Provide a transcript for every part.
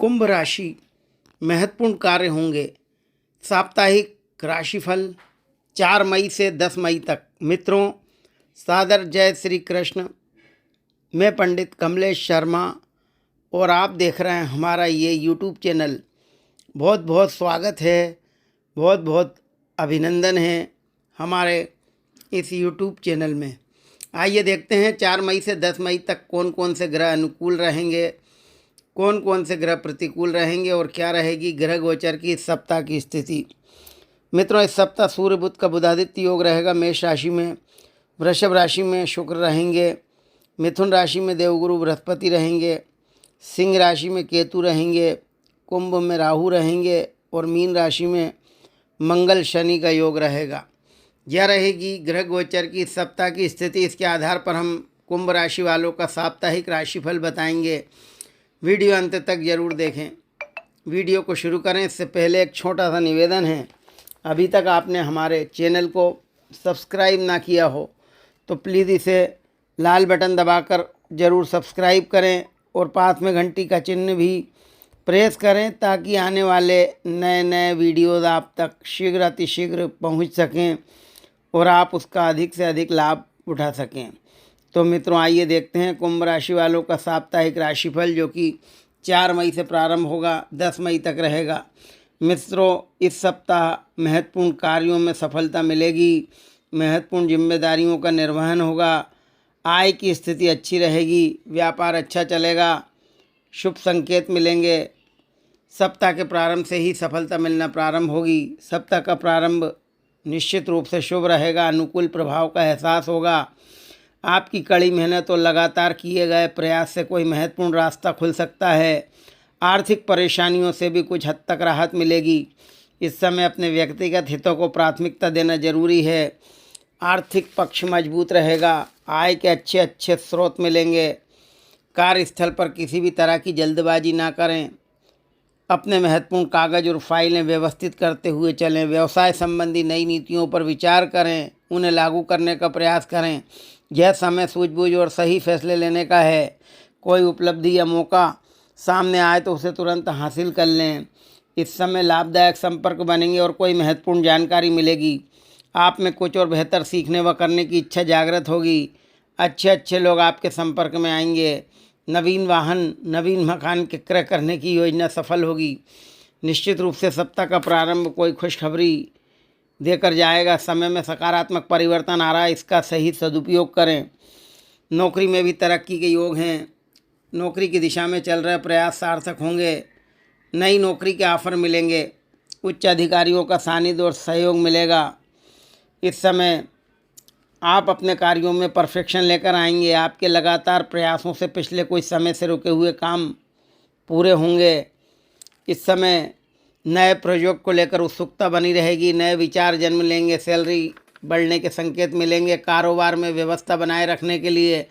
कुंभ राशि महत्वपूर्ण कार्य होंगे। साप्ताहिक राशिफल 4 मई से 10 मई तक। मित्रों, सादर जय श्री कृष्ण। मैं पंडित कमलेश शर्मा और आप देख रहे हैं हमारा ये यूट्यूब चैनल। बहुत बहुत स्वागत है, बहुत बहुत अभिनंदन है हमारे इस यूट्यूब चैनल में। आइए देखते हैं 4 मई से 10 मई तक कौन कौन से ग्रह अनुकूल रहेंगे, कौन कौन से ग्रह प्रतिकूल रहेंगे और क्या रहेगी ग्रह गोचर की इस सप्ताह की स्थिति। मित्रों, इस सप्ताह सूर्य बुध का बुधादित्य योग रहेगा मेष राशि में, वृषभ राशि में शुक्र रहेंगे, मिथुन राशि में देवगुरु बृहस्पति रहेंगे, सिंह राशि में केतु रहेंगे, कुंभ में राहु रहेंगे और मीन राशि में मंगल शनि का योग रहेगा। यह रहेगी ग्रह गोचर की इस सप्ताह की स्थिति। इसके आधार पर हम कुंभ राशि वालों का साप्ताहिक राशिफल बताएंगे। वीडियो अंत तक जरूर देखें। वीडियो को शुरू करें इससे पहले एक छोटा सा निवेदन है। अभी तक आपने हमारे चैनल को सब्सक्राइब ना किया हो तो प्लीज़ इसे लाल बटन दबाकर ज़रूर सब्सक्राइब करें और पास में घंटी का चिन्ह भी प्रेस करें ताकि आने वाले नए नए वीडियोज़ आप तक शीघ्र अतिशीघ्र पहुंच सकें और आप उसका अधिक से अधिक लाभ उठा सकें। तो मित्रों, आइए देखते हैं कुंभ राशि वालों का साप्ताहिक राशिफल जो कि 4 मई से प्रारंभ होगा, 10 मई तक रहेगा। मित्रों, इस सप्ताह महत्वपूर्ण कार्यों में सफलता मिलेगी, महत्वपूर्ण जिम्मेदारियों का निर्वहन होगा, आय की स्थिति अच्छी रहेगी, व्यापार अच्छा चलेगा, शुभ संकेत मिलेंगे। सप्ताह के प्रारंभ से ही सफलता मिलना प्रारंभ होगी। सप्ताह का प्रारंभ निश्चित रूप से शुभ रहेगा, अनुकूल प्रभाव का एहसास होगा। आपकी कड़ी मेहनत और लगातार किए गए प्रयास से कोई महत्वपूर्ण रास्ता खुल सकता है। आर्थिक परेशानियों से भी कुछ हद तक राहत मिलेगी। इस समय अपने व्यक्तिगत हितों को प्राथमिकता देना जरूरी है। आर्थिक पक्ष मजबूत रहेगा, आय के अच्छे अच्छे स्रोत मिलेंगे। कार्यस्थल पर किसी भी तरह की जल्दबाजी ना करें। अपने महत्वपूर्ण कागज और फाइलें व्यवस्थित करते हुए चलें। व्यवसाय संबंधी नई नीतियों पर विचार करें, उन्हें लागू करने का प्रयास करें। यह समय सूझबूझ और सही फैसले लेने का है। कोई उपलब्धि या मौका सामने आए तो उसे तुरंत हासिल कर लें। इस समय लाभदायक संपर्क बनेंगे और कोई महत्वपूर्ण जानकारी मिलेगी। आप में कुछ और बेहतर सीखने व करने की इच्छा जागृत होगी। अच्छे अच्छे लोग आपके संपर्क में आएंगे। नवीन वाहन, नवीन मकान के क्रय करने की योजना सफल होगी। निश्चित रूप से सप्ताह का प्रारंभ कोई खुशखबरी देकर जाएगा। समय में सकारात्मक परिवर्तन आ रहा है, इसका सही सदुपयोग करें। नौकरी में भी तरक्की के योग हैं। नौकरी की दिशा में चल रहे प्रयास सार्थक होंगे। नई नौकरी के ऑफर मिलेंगे। उच्च अधिकारियों का सानिध्य और सहयोग मिलेगा। इस समय आप अपने कार्यों में परफेक्शन लेकर आएंगे। आपके लगातार प्रयासों से पिछले कुछ समय से रुके हुए काम पूरे होंगे। इस समय नए प्रोजेक्ट को लेकर उत्सुकता बनी रहेगी। नए विचार जन्म लेंगे। सैलरी बढ़ने के संकेत मिलेंगे। कारोबार में व्यवस्था बनाए रखने के लिए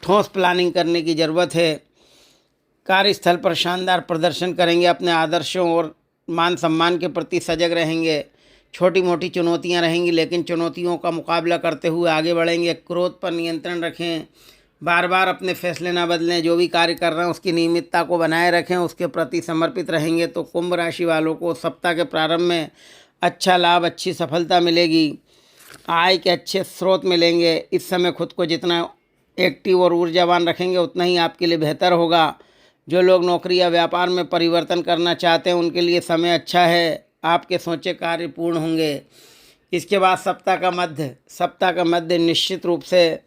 ठोस प्लानिंग करने की ज़रूरत है। कार्यस्थल पर शानदार प्रदर्शन करेंगे। अपने आदर्शों और मान सम्मान के प्रति सजग रहेंगे। छोटी मोटी चुनौतियां रहेंगी लेकिन चुनौतियों का मुकाबला करते हुए आगे बढ़ेंगे। क्रोध पर नियंत्रण रखें। बार बार अपने फैसले न बदलें। जो भी कार्य कर रहे हैं उसकी नियमितता को बनाए रखें, उसके प्रति समर्पित रहेंगे तो कुंभ राशि वालों को सप्ताह के प्रारंभ में अच्छा लाभ, अच्छी सफलता मिलेगी। आय के अच्छे स्रोत मिलेंगे। इस समय खुद को जितना एक्टिव और ऊर्जावान रखेंगे उतना ही आपके लिए बेहतर होगा। जो लोग नौकरी या व्यापार में परिवर्तन करना चाहते हैं उनके लिए समय अच्छा है। आपके सोचे कार्य पूर्ण होंगे। इसके बाद सप्ताह का मध्य निश्चित रूप से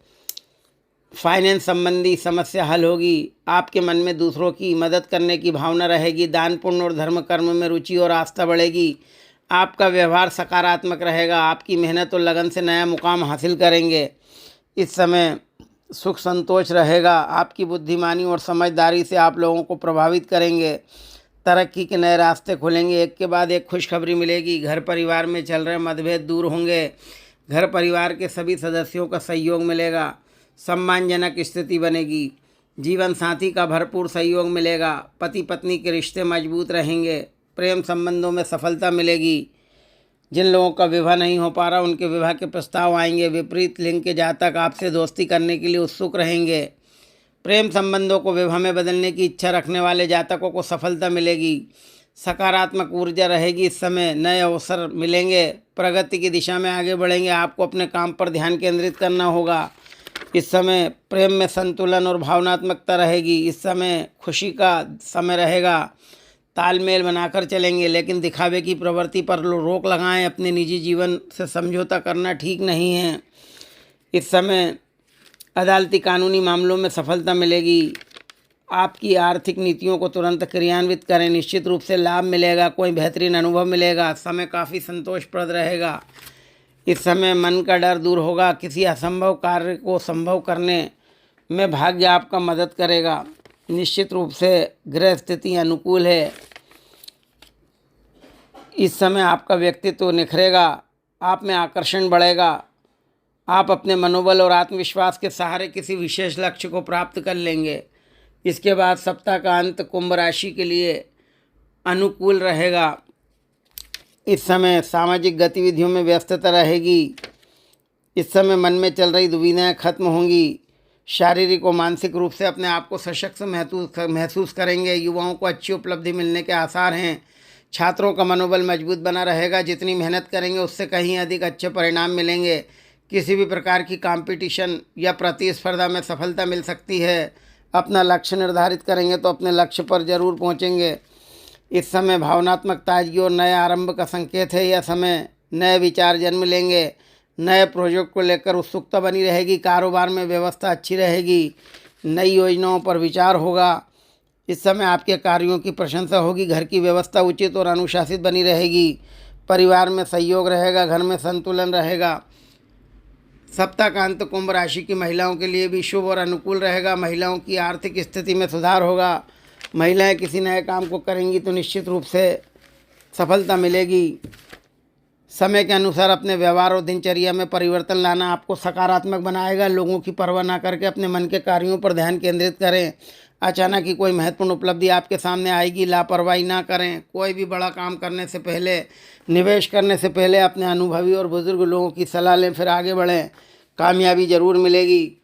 फाइनेंस संबंधी समस्या हल होगी। आपके मन में दूसरों की मदद करने की भावना रहेगी। दान पुण्य और धर्म कर्म में रुचि और आस्था बढ़ेगी। आपका व्यवहार सकारात्मक रहेगा। आपकी मेहनत और लगन से नया मुकाम हासिल करेंगे। इस समय सुख संतोष रहेगा। आपकी बुद्धिमानी और समझदारी से आप लोगों को प्रभावित करेंगे। तरक्की के नए रास्ते खुलेंगे। एक के बाद एक खुशखबरी मिलेगी। घर परिवार में चल रहे मतभेद दूर होंगे। घर परिवार के सभी सदस्यों का सहयोग मिलेगा। सम्मानजनक स्थिति बनेगी। जीवन साथी का भरपूर सहयोग मिलेगा। पति पत्नी के रिश्ते मजबूत रहेंगे। प्रेम संबंधों में सफलता मिलेगी। जिन लोगों का विवाह नहीं हो पा रहा उनके विवाह के प्रस्ताव आएंगे। विपरीत लिंग के जातक आपसे दोस्ती करने के लिए उत्सुक रहेंगे। प्रेम संबंधों को विवाह में बदलने की इच्छा रखने वाले जातकों को सफलता मिलेगी। सकारात्मक ऊर्जा रहेगी। इस समय नए अवसर मिलेंगे, प्रगति की दिशा में आगे बढ़ेंगे। आपको अपने काम पर ध्यान केंद्रित करना होगा। इस समय प्रेम में संतुलन और भावनात्मकता रहेगी। इस समय खुशी का समय रहेगा। तालमेल बनाकर चलेंगे, लेकिन दिखावे की प्रवृत्ति पर रोक लगाएं। अपने निजी जीवन से समझौता करना ठीक नहीं है। इस समय अदालती कानूनी मामलों में सफलता मिलेगी। आपकी आर्थिक नीतियों को तुरंत क्रियान्वित करें, निश्चित रूप से लाभ मिलेगा। कोई बेहतरीन अनुभव मिलेगा। समय काफ़ी संतोषप्रद रहेगा। इस समय मन का डर दूर होगा। किसी असंभव कार्य को संभव करने में भाग्य आपका मदद करेगा। निश्चित रूप से ग्रह स्थिति अनुकूल है। इस समय आपका व्यक्तित्व निखरेगा। आप में आकर्षण बढ़ेगा। आप अपने मनोबल और आत्मविश्वास के सहारे किसी विशेष लक्ष्य को प्राप्त कर लेंगे। इसके बाद सप्ताह का अंत कुंभ राशि के लिए अनुकूल रहेगा। इस समय सामाजिक गतिविधियों में व्यस्तता रहेगी। इस समय मन में चल रही दुविधाएं खत्म होंगी। शारीरिक और मानसिक रूप से अपने आप को सशक्त महसूस करेंगे। युवाओं को अच्छी उपलब्धि मिलने के आसार हैं। छात्रों का मनोबल मजबूत बना रहेगा। जितनी मेहनत करेंगे उससे कहीं अधिक अच्छे परिणाम मिलेंगे। किसी भी प्रकार की कंपटीशन या प्रतिस्पर्धा में सफलता मिल सकती है। अपना लक्ष्य निर्धारित करेंगे तो अपने लक्ष्य पर जरूर पहुंचेंगे। इस समय भावनात्मक ताजगी और नए आरंभ का संकेत है। यह समय नए विचार जन्म लेंगे। नए प्रोजेक्ट को लेकर उत्सुकता बनी रहेगी। कारोबार में व्यवस्था अच्छी रहेगी। नई योजनाओं पर विचार होगा। इस समय आपके कार्यों की प्रशंसा होगी। घर की व्यवस्था उचित और अनुशासित बनी रहेगी। परिवार में सहयोग रहेगा। घर में संतुलन रहेगा। सप्ताह का अंत कुंभ राशि की महिलाओं के लिए भी शुभ और अनुकूल रहेगा। महिलाओं की आर्थिक स्थिति में सुधार होगा। महिलाएं किसी नए काम को करेंगी तो निश्चित रूप से सफलता मिलेगी। समय के अनुसार अपने व्यवहार और दिनचर्या में परिवर्तन लाना आपको सकारात्मक बनाएगा। लोगों की परवाह ना करके अपने मन के कार्यों पर ध्यान केंद्रित करें। अचानक ही कोई महत्वपूर्ण उपलब्धि आपके सामने आएगी। लापरवाही ना करें। कोई भी बड़ा काम करने से पहले, निवेश करने से पहले अपने अनुभवी और बुजुर्ग लोगों की सलाह लें, फिर आगे बढ़ें। कामयाबी जरूर मिलेगी।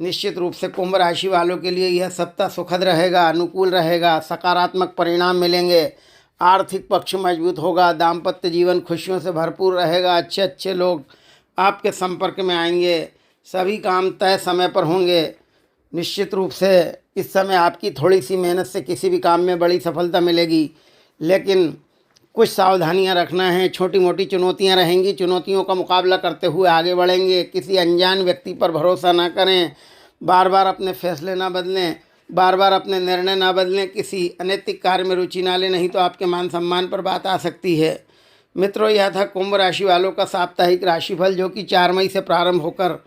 निश्चित रूप से कुंभ राशि वालों के लिए यह सप्ताह सुखद रहेगा, अनुकूल रहेगा। सकारात्मक परिणाम मिलेंगे। आर्थिक पक्ष मजबूत होगा। दाम्पत्य जीवन खुशियों से भरपूर रहेगा। अच्छे अच्छे लोग आपके संपर्क में आएंगे। सभी काम तय समय पर होंगे। निश्चित रूप से इस समय आपकी थोड़ी सी मेहनत से किसी भी काम में बड़ी सफलता मिलेगी, लेकिन कुछ सावधानियां रखना है। छोटी मोटी चुनौतियां रहेंगी। चुनौतियों का मुकाबला करते हुए आगे बढ़ेंगे। किसी अनजान व्यक्ति पर भरोसा ना करें। बार बार अपने फैसले ना बदलें। बार बार अपने निर्णय ना बदलें। किसी अनैतिक कार्य में रुचि ना लें, नहीं तो आपके मान सम्मान पर बात आ सकती है। मित्रों, यह था कुंभ राशि वालों का साप्ताहिक राशिफल, जो कि 4 मई से प्रारंभ होकर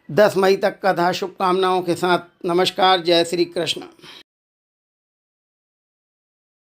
10 मई तक का था। शुभकामनाओं के साथ नमस्कार। जय श्री कृष्ण।